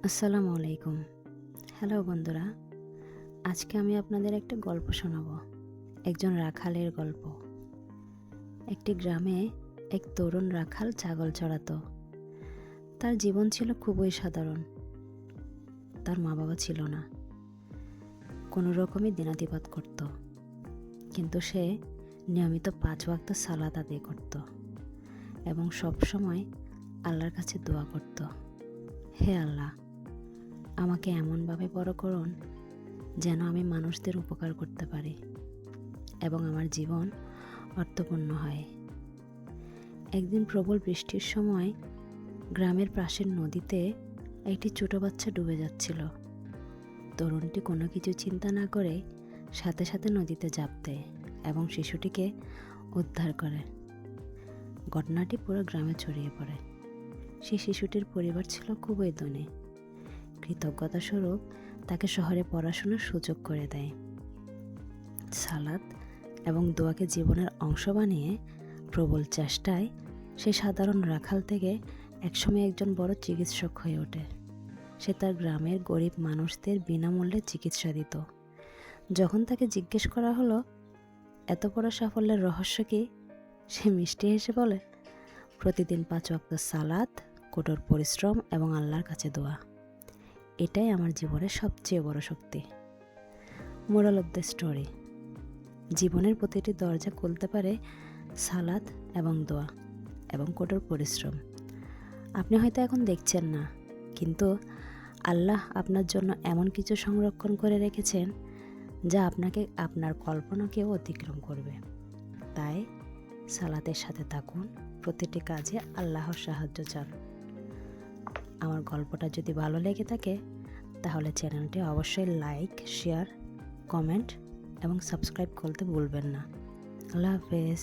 আসসালামু আলাইকুম। হ্যালো বন্ধুরা, আজকে আমি আপনাদের একটা গল্প শোনাবো। একজন রাখালের গল্প। একটি গ্রামে এক তরুণ রাখাল ছাগল চড়াতো। তার জীবন ছিল খুবই সাধারণ। তার মা বাবা ছিল না, কোনো রকমই দিনাতিপাত করত, কিন্তু সে নিয়মিত 5 ওয়াক্ত সালাত আদায় করত এবং সবসময় আল্লাহর কাছে দোয়া করত, হে আল্লাহ, আমাকে এমনভাবে বড় করুন যেন আমি মানুষদের উপকার করতে পারি এবং আমার জীবন অর্থপূর্ণ হয়। একদিন প্রবল বৃষ্টির সময় গ্রামের পাশের নদীতে একটি ছোট বাচ্চা ডুবে যাচ্ছিল। তরুণটি কোনো কিছু চিন্তা না করে সাথে সাথে নদীতে ঝাঁপ দেয় এবং শিশুটিকে উদ্ধার করে। ঘটনাটি পুরো গ্রামে ছড়িয়ে পড়ে। সেই শিশুটির পরিবার ছিল খুবই ধনী। কৃতজ্ঞতা স্বরূপ তাকে শহরে পড়াশোনার সুযোগ করে দেয়। সালাত এবং দোয়াকে জীবনের অংশ বানিয়ে প্রবল চেষ্টায় সে সাধারণ রাখাল থেকে একসময় একজন বড় চিকিৎসক হয়ে ওঠে। সে তার গ্রামের গরিব মানুষদের বিনামূল্যে চিকিৎসা দিত। যখন তাকে জিজ্ঞেস করা হলো এত বড় সাফল্যের রহস্য কি, সে মিষ্টি হেসে বলে, প্রতিদিন 5 ওয়াক্ত সালাত, কঠোর পরিশ্রম এবং আল্লাহর কাছে দোয়া। এটাই আমার জীবনের সবচেয়ে বড় শক্তি। মোরাল অফ দ্য স্টোরি: জীবনের প্রতিটি দরজা খুলতে পারে সালাত এবং দোয়া এবং কঠোর পরিশ্রম। আপনি হয়তো এখন দেখছেন না, কিন্তু আল্লাহ আপনার জন্য এমন কিছু সংরক্ষণ করে রেখেছেন যা আপনাকে আপনার কল্পনাকেও অতিক্রম করবে। তাই সালাতের সাথে থাকুন, প্রতিটি কাজে আল্লাহর সাহায্য চান। আমার গল্পটা যদি ভালো লেগে থাকে তাহলে চ্যানেলটি অবশ্যই লাইক, শেয়ার, কমেন্ট এবং সাবস্ক্রাইব করতে ভুলবেন না। আল্লাহ হাফেজ।